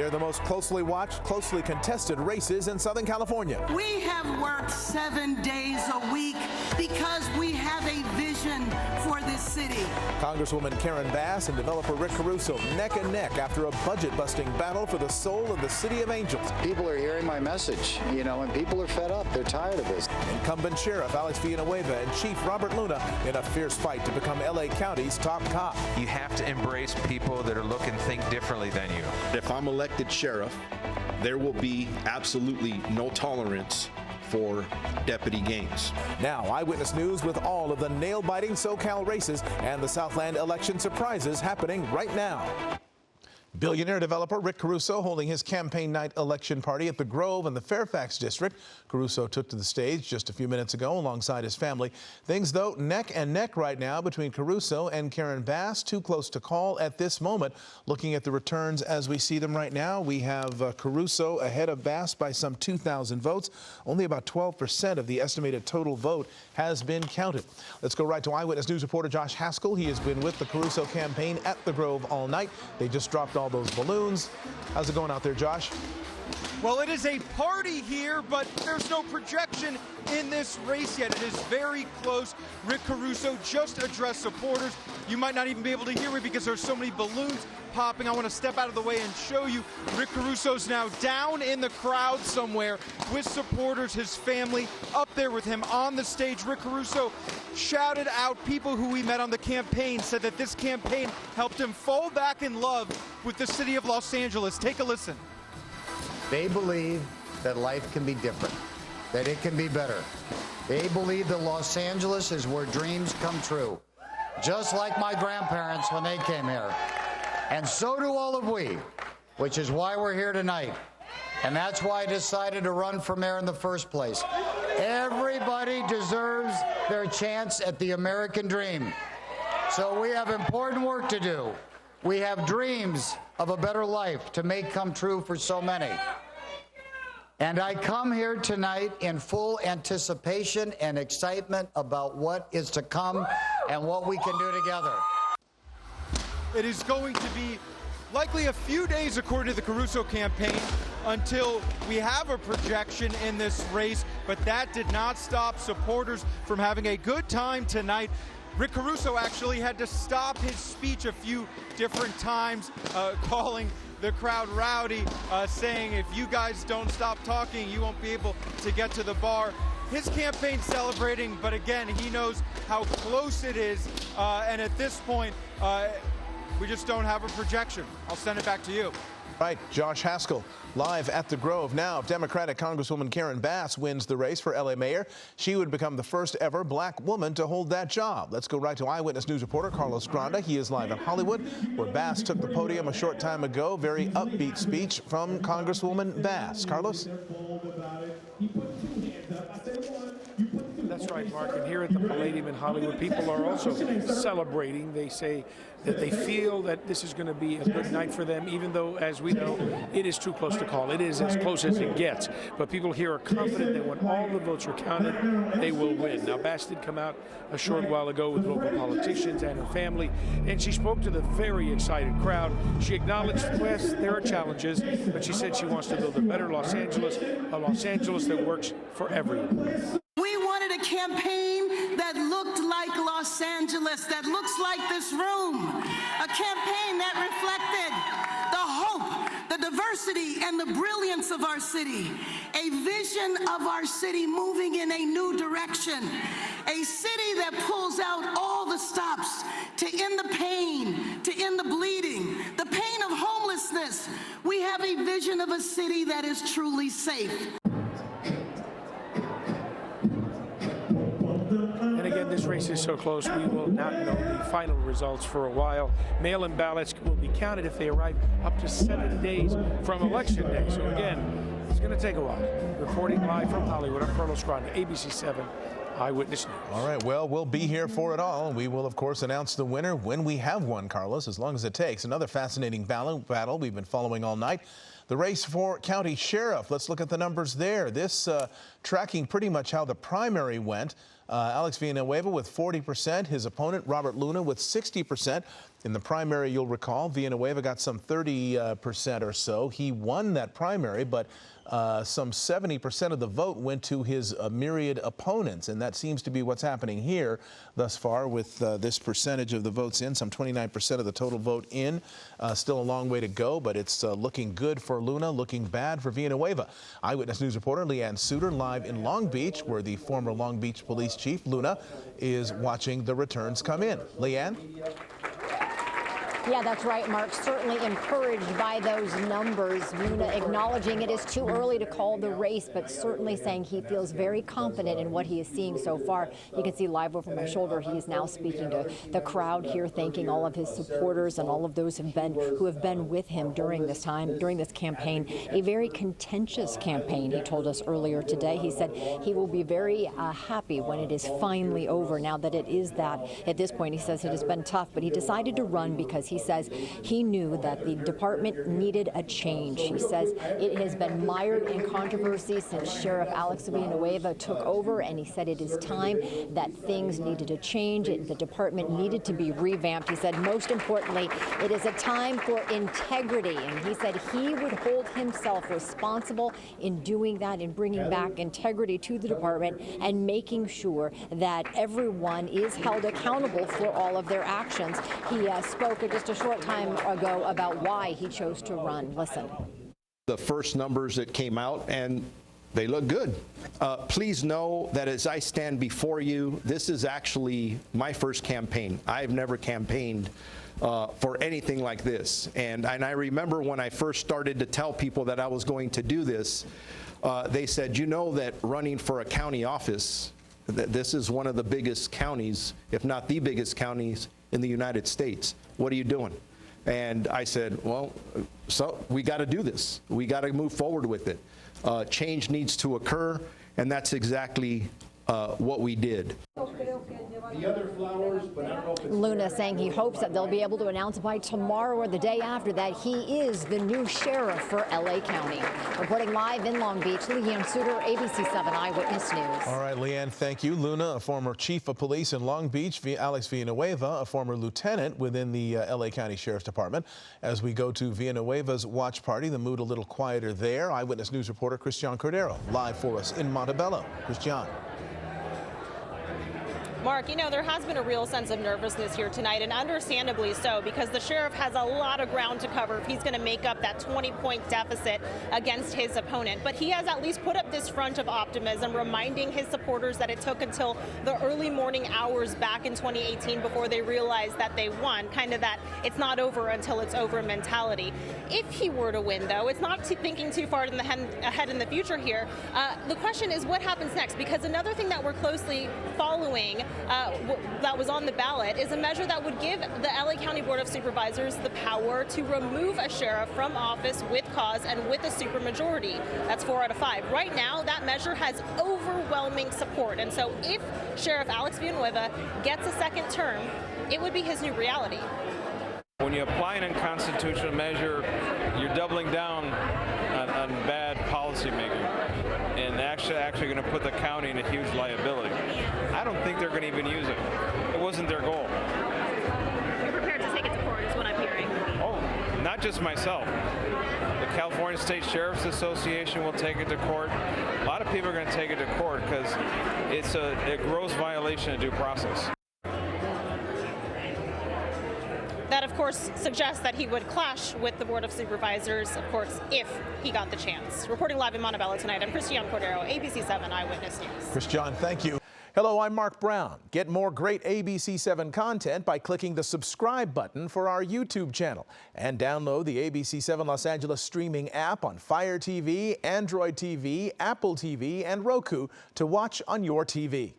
They're the most closely watched, closely contested races in Southern California. We have worked 7 days a week because we have a vision for this city. Congresswoman Karen Bass and developer Rick Caruso neck and neck after a budget-busting battle for the soul of the City of Angels. People are hearing my message, and people are fed up. They're tired of this. Incumbent Sheriff Alex Villanueva and Chief Robert Luna in a fierce fight to become L.A. County's top cop. You have to embrace people that are looking and think differently than you. If I'm elected sheriff, there will be absolutely no tolerance for deputy gains. Now, Eyewitness News with all of the nail-biting SoCal races and the Southland election surprises happening right now. Billionaire developer Rick Caruso holding his campaign night election party at the Grove in the Fairfax district. Caruso took to the stage just a few minutes ago alongside his family. Things, though, neck and neck right now between Caruso and Karen Bass. Too close to call at this moment. Looking at the returns as we see them right now, we have Caruso ahead of Bass by some 2,000 votes. Only about 12% of the estimated total vote has been counted. Let's go right to Eyewitness News reporter Josh Haskell. He has been with the Caruso campaign at the Grove all night. They just dropped all those balloons. How's it going out there, Josh? Well, it is a party here, but there's no projection in this race yet. It is very close. Rick Caruso just addressed supporters. You might not even be able to hear me because there's so many balloons popping. I want to step out of the way and show you. Rick Caruso's now down in the crowd somewhere with supporters, his family up there with him on the stage. Rick Caruso shouted out. People who we met on the campaign said that this campaign helped him fall back in love with the city of Los Angeles. Take a listen. They believe that life can be different, that it can be better. They believe that Los Angeles is where dreams come true, just like my grandparents when they came here. And so do all of we, which is why we're here tonight. And that's why I decided to run for mayor in the first place. Everybody deserves their chance at the American dream. So we have important work to do. We have dreams of a better life to make come true for so many. And I come here tonight in full anticipation and excitement about what is to come and what we can do together. It is going to be likely a few days, according to the Caruso campaign, until we have a projection in this race, but that did not stop supporters from having a good time tonight. Rick Caruso actually had to stop his speech a few different times, calling the crowd rowdy, saying if you guys don't stop talking, you won't be able to get to the bar. His campaign celebrating, but again, he knows how close it is, and at this point, we just don't have a projection. I'll send it back to you. Right, Josh Haskell, live at the Grove. Now, Democratic Congresswoman Karen Bass wins the race for L.A. mayor. She would become the first ever black woman to hold that job. Let's go right to Eyewitness News reporter Carlos Granda. He is live in Hollywood, where Bass took the podium a short time ago. Very upbeat speech from Congresswoman Bass. Carlos? That's right, Mark. And here at the Palladium in Hollywood, people are also celebrating. They say that they feel that this is going to be a good night for them, even though, as we know, it is too close to call. It is as close as it gets. But people here are confident that when all the votes are counted, they will win. Now, Bass did come out a short while ago with local politicians and her family, and she spoke to the very excited crowd. She acknowledged, yes, there are challenges, but she said she wants to build a better Los Angeles, a Los Angeles that works for everyone. We wanted a campaign that looked like Los Angeles, that looks like this room. A campaign that reflected the hope, the diversity, and the brilliance of our city. A vision of our city moving in a new direction. A city that pulls out all the stops to end the pain, to end the bleeding, the pain of homelessness. We have a vision of a city that is truly safe. And again, this race is so close, we will not know the final results for a while. Mail-in ballots will be counted if they arrive up to 7 days from Election Day. So again, it's going to take a while. Reporting live from Hollywood, I'm Carlos Granda, ABC 7 Eyewitness News. All right, well, we'll be here for it all. We will, of course, announce the winner when we have one, Carlos, as long as it takes. Another fascinating battle we've been following all night. The race for county sheriff. Let's look at the numbers there. This tracking pretty much how the primary went. Alex Villanueva with 40%, his opponent Robert Luna with 60%. In the primary, you'll recall, Villanueva got some 30% or so. He won that primary, but some 70% of the vote went to his myriad opponents, and that seems to be what's happening here thus far with this percentage of the votes in, some 29% of the total vote in. Still a long way to go, but it's looking good for Luna, looking bad for Villanueva. Eyewitness News reporter Leanne Suter live in Long Beach, where the former Long Beach police chief, Luna, is watching the returns come in. Leanne? Yeah, that's right, Mark. Certainly encouraged by those numbers. Luna acknowledging it is too early to call the race, but certainly saying he feels very confident in what he is seeing so far. You can see live over my shoulder, he is now speaking to the crowd here, thanking all of his supporters and all of those who have been with him during this time, during this campaign. A very contentious campaign, he told us earlier today. He said he will be very happy when it is finally over. Now that it is that, at this point, he says it has been tough, but he decided to run because he says he knew that the department needed a change. He says it has been mired in controversy since Sheriff Alex Villanueva took over, and he said it is time that things needed to change. The department needed to be revamped. He said most importantly, it is a time for integrity, and he said he would hold himself responsible in doing that, in bringing back integrity to the department and making sure that everyone is held accountable for all of their actions. He spoke just a short time ago about why he chose to run. Listen. The first numbers that came out, and they look good. Please know that as I stand before you, this is actually my first campaign. I've never campaigned for anything like this. And I remember when I first started to tell people that I was going to do this, they said, you know that running for a county office, this is one of the biggest counties, if not the biggest counties in the United States. What are you doing? And I said, well, so we got to do this. We got to move forward with it. Change needs to occur, and that's exactly what we did. The other flowers, but I don't know if it's Luna saying he hopes that they'll be able to announce by tomorrow or the day after that he is the new sheriff for LA County. Reporting live in Long Beach, Leanne Suter, ABC 7 Eyewitness News. All right, Leanne, thank you. Luna, a former chief of police in Long Beach, Alex Villanueva, a former lieutenant within the LA County Sheriff's Department. As we go to Villanueva's watch party, the mood a little quieter there. Eyewitness News reporter Christian Cordero live for us in Montebello. Christian. Mark, you know, there has been a real sense of nervousness here tonight, and understandably so, because the sheriff has a lot of ground to cover if he's going to make up that 20-point deficit against his opponent. But he has at least put up this front of optimism, reminding his supporters that it took until the early morning hours back in 2018 before they realized that they won, kind of that it's not over until it's over mentality. If he were to win, though, it's not thinking too far ahead in the future here. The question is what happens next, because another thing that we're closely following that was on the ballot is a measure that would give the LA County Board of Supervisors the power to remove a sheriff from office with cause and with a supermajority. That's 4 out of 5. Right now, that measure has overwhelming support. And so if Sheriff Alex Villanueva gets a second term, it would be his new reality. When you apply an unconstitutional measure, you're doubling down on bad policy making and actually going to put the county in a huge liability. I don't think they're going to even use it. It wasn't their goal. You're prepared to take it to court is what I'm hearing. Oh, not just myself. The California State Sheriff's Association will take it to court. A lot of people are going to take it to court because it's a gross violation of due process. That, of course, suggests that he would clash with the Board of Supervisors, of course, if he got the chance. Reporting live in Montebello tonight, I'm Christian Cordero, ABC 7 Eyewitness News. Christian, thank you. Hello, I'm Mark Brown. Get more great ABC 7 content by clicking the subscribe button for our YouTube channel. And download the ABC 7 Los Angeles streaming app on Fire TV, Android TV, Apple TV, and Roku to watch on your TV.